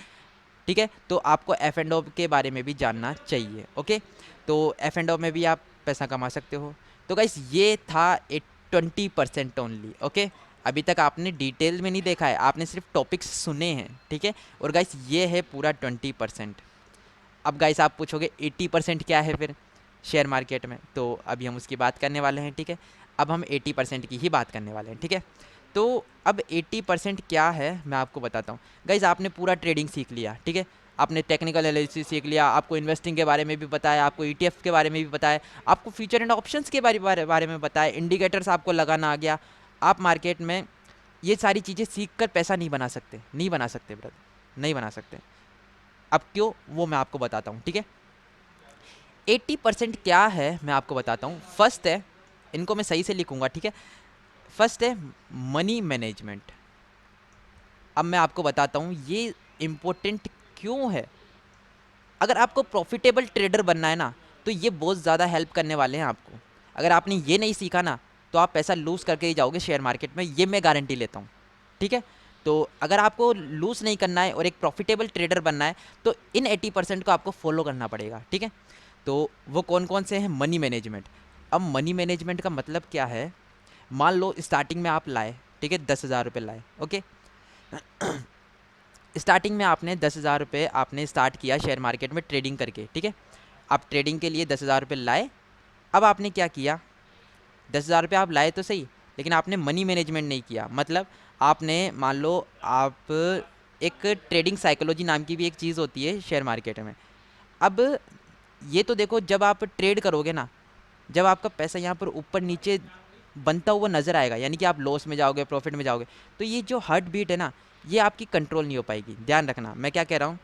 ठीक है। तो आपको F&O के बारे में भी जानना चाहिए, ओके। तो F&O में भी आप पैसा कमा सकते हो। तो गाइस ये था 20% ओनली, ओके। अभी तक आपने डिटेल में नहीं देखा है, आपने सिर्फ टॉपिक्स सुने हैं, ठीक है। और गाइस ये है पूरा 20%। अब गाइस आप पूछोगे 80% क्या है फिर शेयर मार्केट में, तो अभी हम उसकी बात करने वाले हैं, ठीक है। अब हम 80% की ही बात करने वाले हैं, ठीक है। तो अब 80% क्या है मैं आपको बताता हूँ। गाइस आपने पूरा ट्रेडिंग सीख लिया, ठीक है, आपने टेक्निकल एनालिसिस सीख लिया, आपको इन्वेस्टिंग के बारे में भी पता है, आपको ETF के बारे में भी पता है, आपको फ्यूचर एंड ऑप्शंस के बारे में पता है, इंडिकेटर्स आपको लगाना आ गया। आप मार्केट में ये सारी चीज़ें सीख कर पैसा नहीं बना सकते, नहीं बना सकते ब्रदर, नहीं बना सकते। अब क्यों वो मैं आपको बताता हूँ, ठीक है। 80% क्या है मैं आपको बताता हूँ। फर्स्ट है, इनको मैं सही से लिखूंगा, ठीक है। फर्स्ट है मनी मैनेजमेंट। अब मैं आपको बताता हूँ ये इम्पोर्टेंट क्यों है। अगर आपको प्रॉफिटेबल ट्रेडर बनना है ना, तो ये बहुत ज़्यादा हेल्प करने वाले हैं आपको। अगर आपने ये नहीं सीखा ना, तो आप पैसा लूज़ करके ही जाओगे शेयर मार्केट में, ये मैं गारंटी लेता हूँ, ठीक है। तो अगर आपको लूज़ नहीं करना है और एक प्रॉफिटेबल ट्रेडर बनना है, तो इन 80% को आपको फॉलो करना पड़ेगा, ठीक है। तो वो कौन कौन से हैं, मनी मैनेजमेंट। अब मनी मैनेजमेंट का मतलब क्या है, मान लो स्टार्टिंग में आप लाए, ठीक है, 10,000 रुपये लाए, ओके। स्टार्टिंग में आपने 10,000 रुपये आपने स्टार्ट किया शेयर मार्केट में ट्रेडिंग करके, ठीक है। आप ट्रेडिंग के लिए 10,000 रुपये लाए। अब आपने क्या किया, 10,000 रुपये आप लाए तो सही, लेकिन आपने मनी मैनेजमेंट नहीं किया। मतलब आपने मान लो आप एक ट्रेडिंग साइकोलॉजी नाम की भी एक चीज़ होती है शेयर मार्केट में। अब ये तो देखो, जब आप ट्रेड करोगे ना, जब आपका पैसा यहाँ पर ऊपर नीचे बनता हुआ नज़र आएगा, यानी कि आप लॉस में जाओगे, प्रॉफिट में जाओगे, तो ये जो हार्ट बीट है ना, ये आपकी कंट्रोल नहीं हो पाएगी। ध्यान रखना मैं क्या कह रहा हूँ।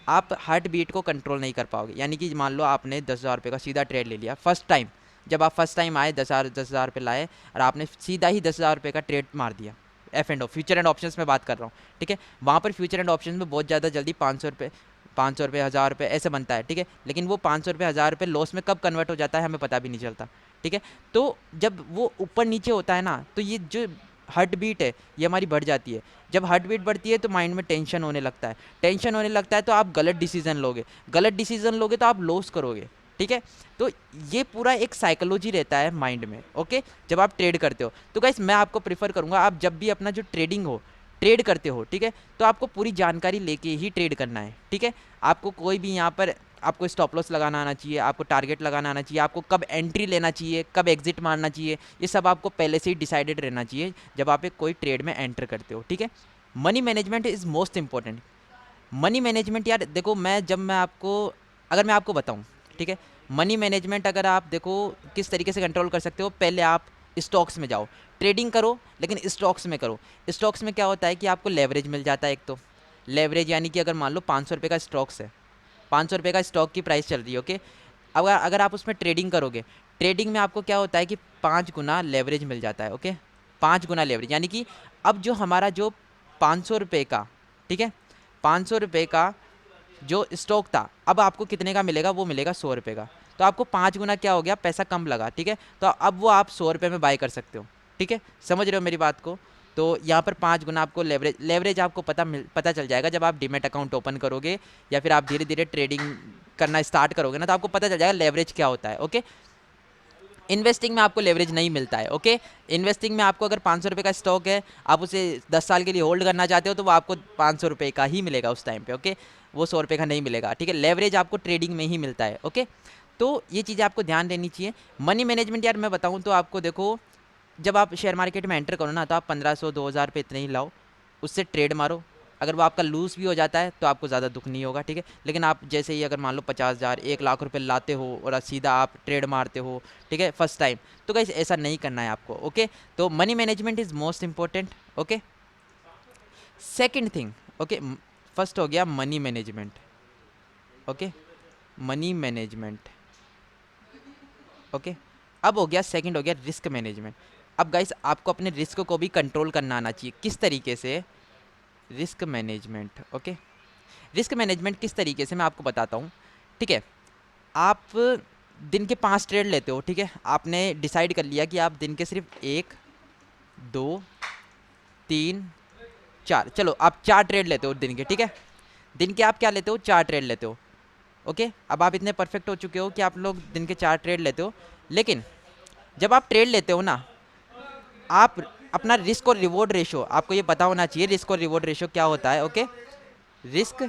आप हार्ट बीट को कंट्रोल नहीं कर पाओगे। यानी कि मान लो आपने 10,000 रुपये का सीधा ट्रेड ले लिया फर्स्ट टाइम, जब आप फर्स्ट टाइम आए 10,000 रुपये लाए और आपने सीधा ही 10,000 रुपये का ट्रेड मार दिया। F and O, future and options में बात कर रहा हूँ, ठीक है। वहाँ पर फ्यूचर एंड ऑप्शंस में बहुत ज़्यादा जल्दी 500 रुपये, 500 रुपये, 1,000 रुपये ऐसे बनता है, ठीक है। लेकिन वो 500 रुपये 1,000 रुपये लॉस में कब कन्वर्ट हो जाता है हमें पता भी नहीं चलता, ठीक है। तो जब वो ऊपर नीचे होता है ना, तो ये जो हार्ट बीट है ये हमारी बढ़ जाती है। जब हार्ट बीट बढ़ती है तो माइंड में टेंशन होने लगता है, टेंशन होने लगता है तो आप गलत डिसीजन लोगे, गलत डिसीजन लोगे तो आप लॉस करोगे, ठीक है। तो ये पूरा एक साइकोलॉजी रहता है माइंड में, ओके, जब आप ट्रेड करते हो। तो गाइस मैं आपको प्रीफर करूंगा आप जब भी अपना जो ट्रेडिंग हो, ट्रेड करते हो, ठीक है, तो आपको पूरी जानकारी लेके ही ट्रेड करना है, ठीक है। आपको कोई भी यहाँ पर आपको स्टॉप लॉस लगाना आना चाहिए, आपको टारगेट लगाना आना चाहिए, आपको कब एंट्री लेना चाहिए, कब एग्जिट मारना चाहिए, ये सब आपको पहले से ही डिसाइडेड रहना चाहिए जब आप एक कोई ट्रेड में एंटर करते हो, ठीक है। Money management is most important. Money management यार देखो, मैं आपको, अगर मैं आपको बताऊं, ठीक है, मनी मैनेजमेंट अगर आप देखो किस तरीके से कंट्रोल कर सकते हो, पहले आप स्टॉक्स में जाओ, ट्रेडिंग करो लेकिन स्टॉक्स में करो। स्टॉक्स में क्या होता है कि आपको लेवरेज मिल जाता है। एक तो लेवरेज यानी कि अगर मान लो 500 रुपये का स्टॉक्स है, 500 रुपये का स्टॉक की प्राइस चल रही है, ओके। अगर अगर आप उसमें ट्रेडिंग करोगे, ट्रेडिंग में आपको क्या होता है कि 5 गुना लेवरेज मिल जाता है, ओके। 5 गुना लेवरेज यानी कि अब जो हमारा जो 500 रुपये का, ठीक है, 500 रुपये का जो स्टॉक था, अब आपको कितने का मिलेगा, वो मिलेगा 100 रुपये का। तो आपको 5 गुना क्या हो गया, पैसा कम लगा, ठीक है। तो अब वो आप 100 रुपये में बाय कर सकते हो, ठीक है, समझ रहे हो मेरी बात को। तो यहाँ पर 5 गुना आपको लेवरेज आपको पता चल जाएगा जब आप डीमेट अकाउंट ओपन करोगे या फिर आप धीरे धीरे ट्रेडिंग करना स्टार्ट करोगे ना, तो आपको पता चल जाएगा लेवरेज क्या होता है, ओके। इन्वेस्टिंग में आपको लेवरेज नहीं मिलता है, ओके। इन्वेस्टिंग में आपको अगर 500 रुपये का स्टॉक है, आप उसे 10 साल के लिए होल्ड करना चाहते हो, तो वो आपको 500 रुपये का ही मिलेगा उस टाइम पे, ओके। वो 100 रुपये का नहीं मिलेगा, ठीक है। लेवरेज आपको ट्रेडिंग में ही मिलता है, ओके। तो ये चीज़ें आपको ध्यान देनी चाहिए। मनी मैनेजमेंट यार मैं बताऊँ तो आपको देखो, जब आप शेयर मार्केट में एंटर करो ना, तो आप 1500 2000 रुपये इतने ही लाओ, उससे ट्रेड मारो। अगर वो आपका लूज़ भी हो जाता है तो आपको ज़्यादा दुख नहीं होगा, ठीक है। लेकिन आप जैसे ही अगर मान लो 50,000 1 लाख रुपए लाते हो और सीधा आप ट्रेड मारते हो, ठीक है, फर्स्ट टाइम, तो गाइस ऐसा नहीं करना है आपको, ओके। तो money management is most important, okay. Second thing, okay, first हो गया money management, okay, money management, okay. अब हो गया सेकंड, हो गया रिस्क मैनेजमेंट। अब गाइस आपको अपने रिस्क को भी कंट्रोल करना आना चाहिए। किस तरीके से? Risk management, okay. Risk management किस तरीके से मैं आपको बताता हूँ, ठीक है। आप दिन के 5 ट्रेड लेते हो, ठीक है। आपने डिसाइड कर लिया कि आप दिन के सिर्फ 1 2 3 4, चलो आप 4 ट्रेड लेते हो दिन के, ठीक है। दिन के आप क्या लेते हो, 4 ट्रेड लेते हो, ओके। अब आप इतने परफेक्ट हो चुके हो कि आप लोग दिन के 4 ट्रेड लेते हो। लेकिन जब आप ट्रेड लेते हो ना, आप अपना रिस्क और रिवॉर्ड रेशो आपको ये पता होना चाहिए। रिस्क और रिवॉर्ड रेशो क्या होता है, ओके। रिस्क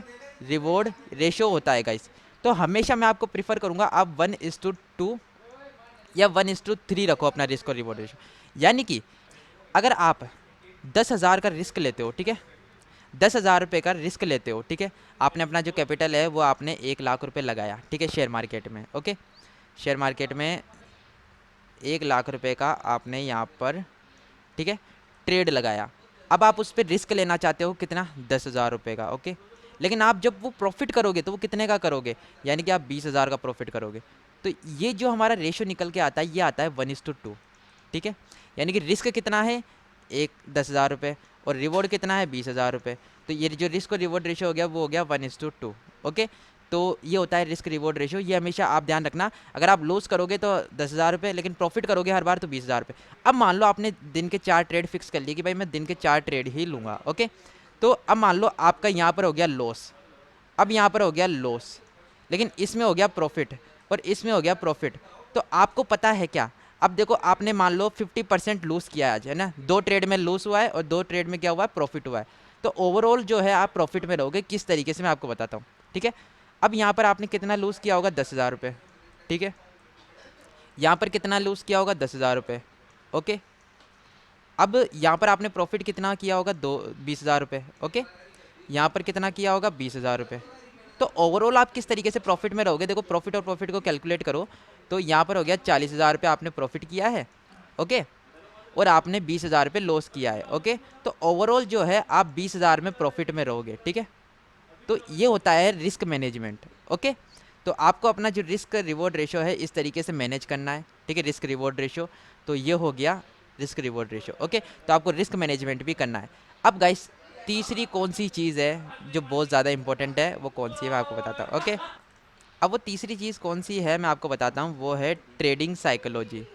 रिवॉर्ड रेशो होता है गाइस। तो हमेशा मैं आपको प्रीफर करूंगा आप 1:2 या 1:3 रखो अपना रिस्क और रिवॉर्ड रेशो। यानी कि अगर आप 10,000 का रिस्क लेते हो, ठीक है, 10,000 रुपये का रिस्क लेते हो, ठीक है। आपने अपना जो कैपिटल है वो आपने 1 लाख रुपए लगाया, ठीक है, शेयर मार्केट में, ओके। शेयर मार्केट में 1 लाख रुपए का आपने यहाँ पर, ठीक है, ट्रेड लगाया। अब आप उस पर रिस्क लेना चाहते हो कितना, 10,000 रुपये का, ओके। लेकिन आप जब वो प्रॉफिट करोगे तो वो कितने का करोगे, यानी कि आप 20,000 का प्रॉफिट करोगे। तो ये जो हमारा रेशो निकल के आता है ये आता है 1:2, ठीक है। यानी कि रिस्क कितना है, 10,000 रुपये, और रिवॉर्ड कितना है, 20,000 रुपये। तो ये जो रिस्क और रिवॉर्ड रेशो हो गया वो हो गया 1:2, ओके। तो ये होता है रिस्क रिवॉर्ड रेशो। ये हमेशा आप ध्यान रखना। अगर आप लॉस करोगे तो 10,000 रुपये, लेकिन प्रॉफिट करोगे हर बार तो 20,000 रुपये। अब मान लो आपने दिन के 4 ट्रेड फिक्स कर लिए कि भाई मैं दिन के 4 ट्रेड ही लूँगा, ओके। तो अब मान लो आपका यहाँ पर हो गया लॉस, अब यहाँ पर हो गया लॉस, लेकिन इसमें हो गया प्रॉफिट और इसमें हो गया प्रॉफिट। तो आपको पता है क्या, अब देखो आपने मान लो 50% लूज़ किया है आज, है ना। 2 ट्रेड में लूज़ हुआ है और 2 ट्रेड में क्या हुआ है, प्रॉफिट हुआ है। तो ओवरऑल जो है आप प्रॉफिट में रहोगे। किस तरीके से मैं आपको बताता हूँ, ठीक है। अब यहाँ पर आपने कितना लूज़ किया होगा, 10,000 रुपये, ठीक है। यहाँ पर कितना लूज़ किया होगा, 10,000 रुपये, ओके। अब यहाँ पर आपने प्रॉफिट कितना किया होगा, 20,000 रुपये, ओके। यहाँ पर कितना किया होगा, 20,000 रुपये। तो ओवरऑल आप किस तरीके से प्रॉफिट में रहोगे, देखो प्रॉफिट और प्रॉफिट को कैलकुलेट करो। तो यहाँ पर हो गया 40,000 रुपये आपने प्रॉफिट किया है, ओके, और आपने 20,000 रुपये लॉस किया है, ओके। तो ओवरऑल जो है आप 20,000 में प्रॉफिट में रहोगे, ठीक है। तो ये होता है रिस्क मैनेजमेंट। ओके, तो आपको अपना जो रिस्क रिवॉर्ड रेशो है इस तरीके से मैनेज करना है, ठीक है, रिस्क रिवॉर्ड रेशो। तो ये हो गया रिस्क रिवॉर्ड रेशो। ओके, तो आपको रिस्क मैनेजमेंट भी करना है। अब गाइस तीसरी कौन सी चीज़ है जो बहुत ज़्यादा इंपॉर्टेंट है, वो कौन सी है मैं आपको बताता हूँ। ओके, अब वो तीसरी चीज़ कौन सी है मैं आपको बताता हूँ, वो है ट्रेडिंग साइकोलॉजी।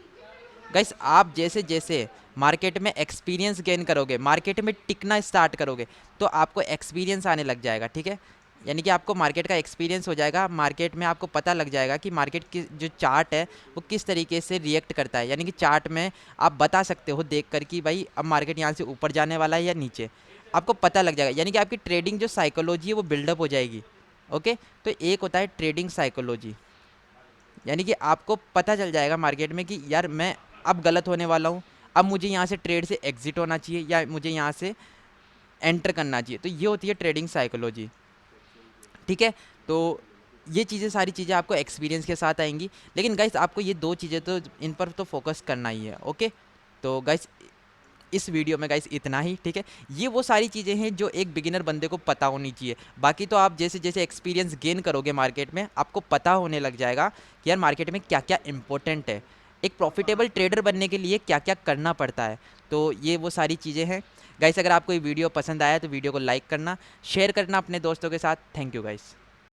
गाइस आप जैसे जैसे मार्केट में एक्सपीरियंस गेन करोगे, मार्केट में टिकना स्टार्ट करोगे, तो आपको एक्सपीरियंस आने लग जाएगा, ठीक है। यानी कि आपको मार्केट का एक्सपीरियंस हो जाएगा, मार्केट में आपको पता लग जाएगा कि मार्केट की जो चार्ट है वो किस तरीके से रिएक्ट करता है। यानी कि चार्ट में आप बता सकते हो देख कर कि भाई अब मार्केट यहाँ से ऊपर जाने वाला है या नीचे, आपको पता लग जाएगा। यानी कि आपकी ट्रेडिंग जो साइकोलॉजी है वो बिल्डअप हो जाएगी। ओके, तो एक होता है ट्रेडिंग साइकोलॉजी, यानी कि आपको पता चल जाएगा मार्केट में कि यार मैं अब गलत होने वाला हूँ, अब मुझे यहाँ से ट्रेड से एग्जिट होना चाहिए या मुझे यहाँ से एंटर करना चाहिए। तो ये होती है ट्रेडिंग साइकोलॉजी, ठीक है। तो ये चीज़ें सारी चीज़ें आपको एक्सपीरियंस के साथ आएंगी, लेकिन गाइस आपको ये दो चीज़ें तो इन पर तो फोकस करना ही है। ओके, तो गाइस इस वीडियो में गाइस इतना ही, ठीक है। ये वो सारी चीज़ें हैं जो एक बिगिनर बंदे को पता होनी चाहिए। बाकी तो आप जैसे जैसे एक्सपीरियंस गेन करोगे मार्केट में, आपको पता होने लग जाएगा कि यार मार्केट में क्या क्या इंपॉर्टेंट है, एक प्रॉफिटेबल ट्रेडर बनने के लिए क्या क्या करना पड़ता है। तो ये वो सारी चीज़ें हैं गाइस। अगर आपको ये वीडियो पसंद आया तो वीडियो को लाइक करना, शेयर करना अपने दोस्तों के साथ। Thank you guys.